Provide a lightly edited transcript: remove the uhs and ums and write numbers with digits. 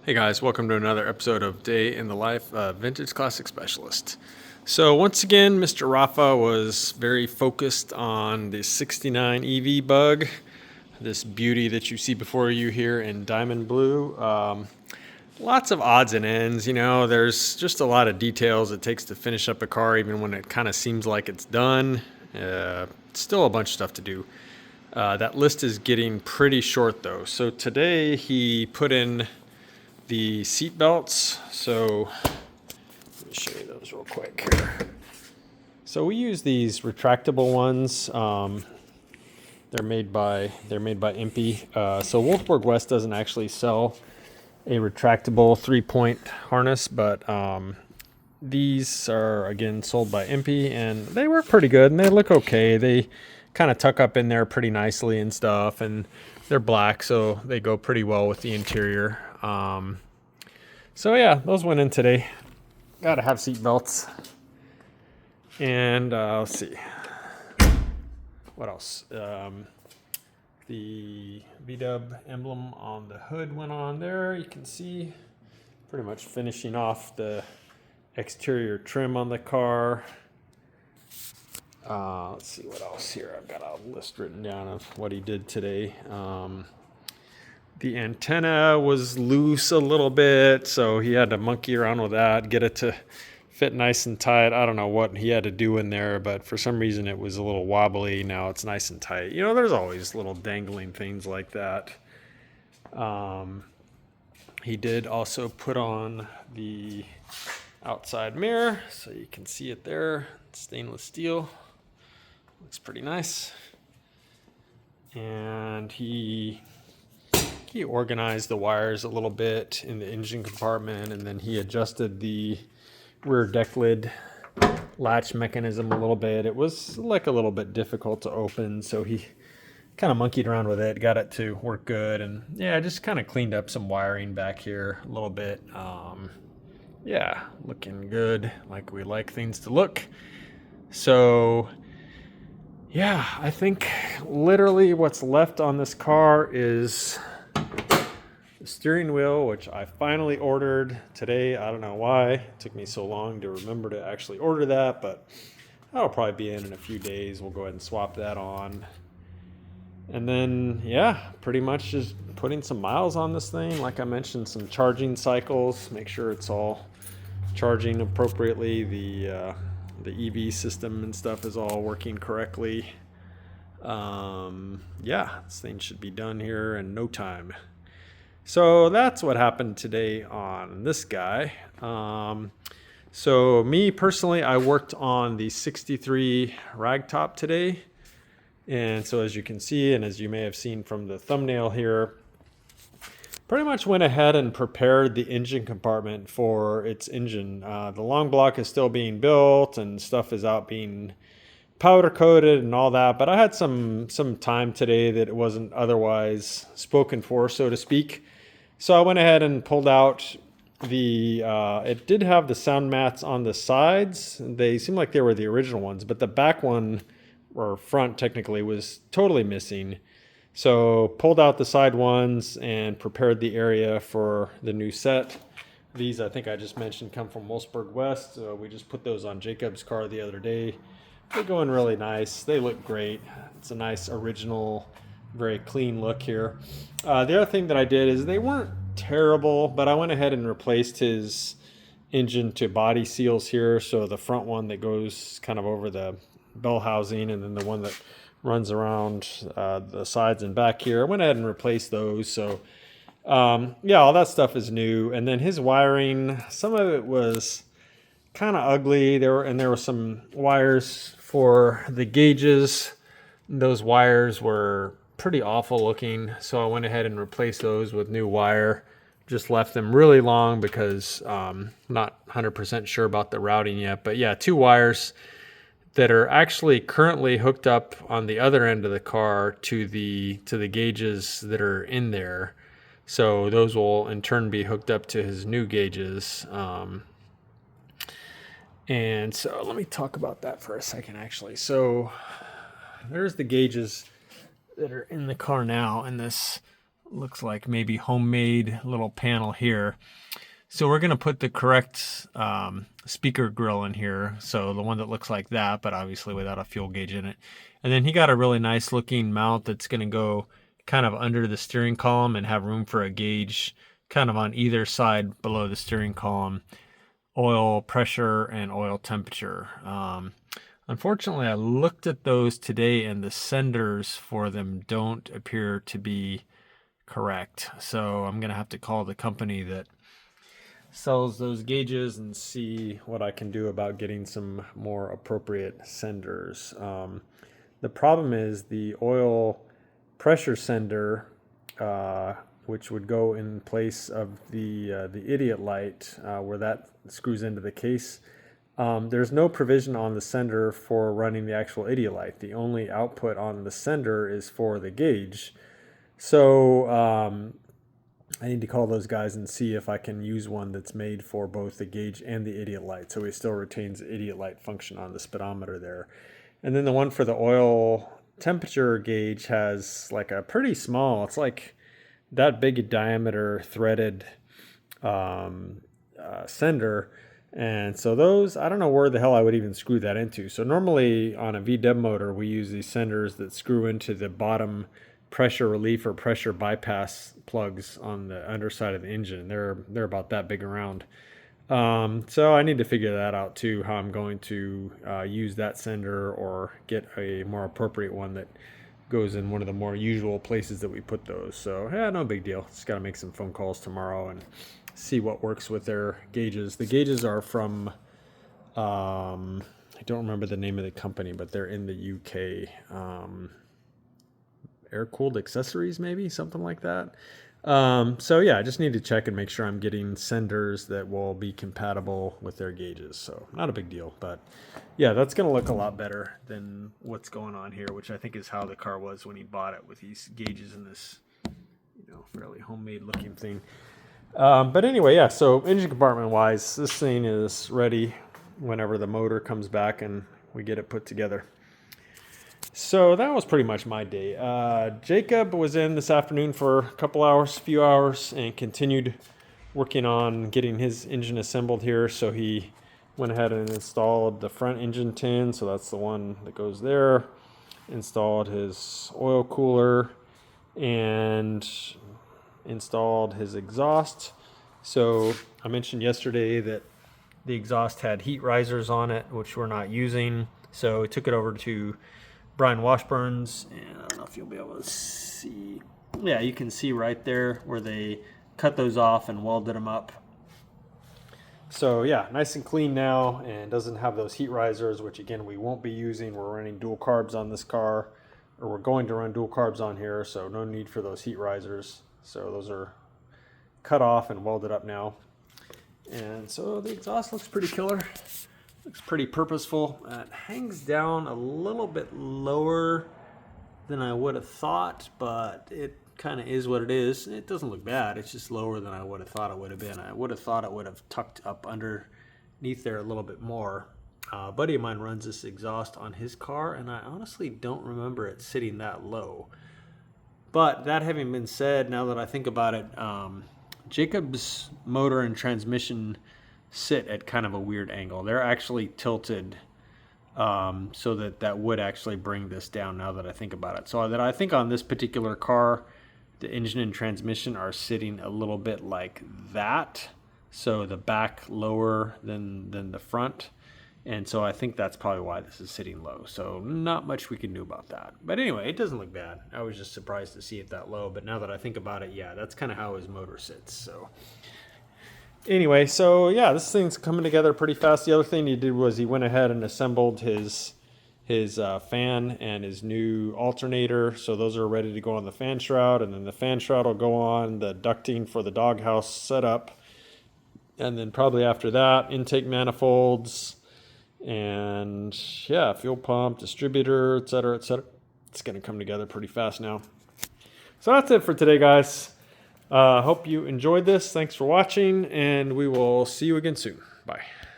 Hey guys, welcome to another episode of Day in the Life of Vintage Classic Specialist. So once again, Mr. Rafa was very focused on the 69 EV bug, this beauty that you see before you here in diamond blue. Lots of odds and ends, there's just a lot of details it takes to finish up a car even when it kind of seems like it's done. Still a bunch of stuff to do. That list is getting pretty short though. So today he put in the seat belts. So let me show you those real quick here. So we use these retractable ones. They're made by Impy. So Wolfsburg West doesn't actually sell a retractable 3-point harness, but these are again sold by Impy, and they work pretty good and they look okay. They kind of tuck up in there pretty nicely and stuff, and they're black, so they go pretty well with the interior. So yeah, those went in today. Gotta have seat belts. And let's see. What else? The VW emblem on the hood went on there. You can see pretty much finishing off the exterior trim on the car. Let's see what else here. I've got a list written down of what he did today. The antenna was loose a little bit, so he had to monkey around with that, get it to fit nice and tight. I don't know what he had to do in there, but for some reason it was a little wobbly. Now it's nice and tight. There's always little dangling things like that. He did also put on the outside mirror, so you can see it there. It's stainless steel. Looks pretty nice. And he organized the wires a little bit in the engine compartment, and then he adjusted the rear deck lid latch mechanism a little bit. It was like a little bit difficult to open, so he kind of monkeyed around with it, got it to work good, and yeah, just kind of cleaned up some wiring back here a little bit. Yeah, looking good, like we like things to look. So yeah, I think literally what's left on this car is the steering wheel, which I finally ordered today. I don't know why it took me so long to remember to actually order that, but that'll probably be in a few days. We'll go ahead and swap that on. And then, yeah, pretty much just putting some miles on this thing. Like I mentioned, some charging cycles, make sure it's all charging appropriately. The EV system and stuff is all working correctly. Yeah, this thing should be done here in no time. So that's what happened today on this guy. So me personally, I worked on the 63 ragtop today. And so as you can see, and as you may have seen from the thumbnail here, pretty much went ahead and prepared the engine compartment for its engine. The long block is still being built and stuff is out being powder coated and all that, but I had some time today that it wasn't otherwise spoken for, so to speak. So I went ahead and pulled out it did have the sound mats on the sides. They seemed like they were the original ones, but the back one, or front technically, was totally missing. So pulled out the side ones and prepared the area for the new set. These, I think I just mentioned, come from Wolfsburg West. So we just put those on Jacob's car the other day. They go in really nice. They look great. It's a nice original, very clean look here. The other thing that I did is they weren't terrible, but I went ahead and replaced his engine to body seals here. So the front one that goes kind of over the bell housing, and then the one that runs around the sides and back here, I went ahead and replaced those. So yeah, all that stuff is new. And then his wiring, some of it was kind of ugly. There were some wires for the gauges. Those wires were pretty awful looking, so I went ahead and replaced those with new wire. Just left them really long because not 100% sure about the routing yet. But yeah, 2 wires that are actually currently hooked up on the other end of the car to the gauges that are in there. So those will in turn be hooked up to his new gauges. And so let me talk about that for a second, actually. So there's the gauges that are in the car now in this looks like maybe homemade little panel here. So we're going to put the correct speaker grill in here. So the one that looks like that, but obviously without a fuel gauge in it. And then he got a really nice looking mount that's going to go kind of under the steering column and have room for a gauge kind of on either side below the steering column. Oil pressure and oil temperature. Unfortunately, I looked at those today and the senders for them don't appear to be correct. So I'm going to have to call the company that sells those gauges and see what I can do about getting some more appropriate senders. The problem is the oil pressure sender, which would go in place of the idiot light where that screws into the case. There's no provision on the sender for running the actual idiot light. The only output on the sender is for the gauge. So I need to call those guys and see if I can use one that's made for both the gauge and the idiot light, so it still retains the idiot light function on the speedometer there. And then the one for the oil temperature gauge has like a pretty small, it's like that big a diameter threaded sender. And so those, I don't know where the hell I would even screw that into. So normally on a VW motor, we use these senders that screw into the bottom pressure relief or pressure bypass plugs on the underside of the engine. They're about that big around. So I need to figure that out too, how I'm going to use that sender or get a more appropriate one that goes in one of the more usual places that we put those. So yeah, no big deal. Just got to make some phone calls tomorrow and see what works with their gauges. The gauges are from, I don't remember the name of the company, but they're in the UK. Air-cooled accessories, maybe something like that. So yeah, I just need to check and make sure I'm getting senders that will be compatible with their gauges. So not a big deal, but yeah, that's going to look a lot better than what's going on here, which I think is how the car was when he bought it, with these gauges and this, fairly homemade looking thing. But anyway, yeah, so engine compartment wise, this thing is ready whenever the motor comes back and we get it put together. So that was pretty much my day. Jacob was in this afternoon for a few hours, and continued working on getting his engine assembled here. So he went ahead and installed the front engine tin. So that's the one that goes there. Installed his oil cooler and installed his exhaust. So I mentioned yesterday that the exhaust had heat risers on it, which we're not using. So we took it over to Brian Washburn's, and I don't know if you'll be able to see. Yeah, you can see right there where they cut those off and welded them up. So yeah, nice and clean now, and doesn't have those heat risers, which again we won't be using. We're running dual carbs on this car, or we're going to run dual carbs on here, so no need for those heat risers. So those are cut off and welded up now. And so the exhaust looks pretty killer. Looks pretty purposeful. It hangs down a little bit lower than I would have thought, but it kind of is what it is. It doesn't look bad. It's just lower than I would have thought it would have been. I would have thought it would have tucked up underneath there a little bit more. A buddy of mine runs this exhaust on his car, and I honestly don't remember it sitting that low. But that having been said, now that I think about it, Jacob's motor and transmission sit at kind of a weird angle. They're actually tilted so that would actually bring this down, now that I think about it. So that I think on this particular car, the engine and transmission are sitting a little bit like that. So the back lower than the front. And so I think that's probably why this is sitting low. So not much we can do about that. But anyway, it doesn't look bad. I was just surprised to see it that low. But now that I think about it, yeah, that's kind of how his motor sits. So anyway, so yeah, this thing's coming together pretty fast. The other thing he did was he went ahead and assembled his fan and his new alternator. So those are ready to go on the fan shroud. And then the fan shroud will go on the ducting for the doghouse setup. And then probably after that, intake manifolds, and yeah, fuel pump, distributor, etc., etc. It's going to come together pretty fast now. So that's it for today, guys. Hope you enjoyed this. Thanks for watching, and we will see you again soon. Bye.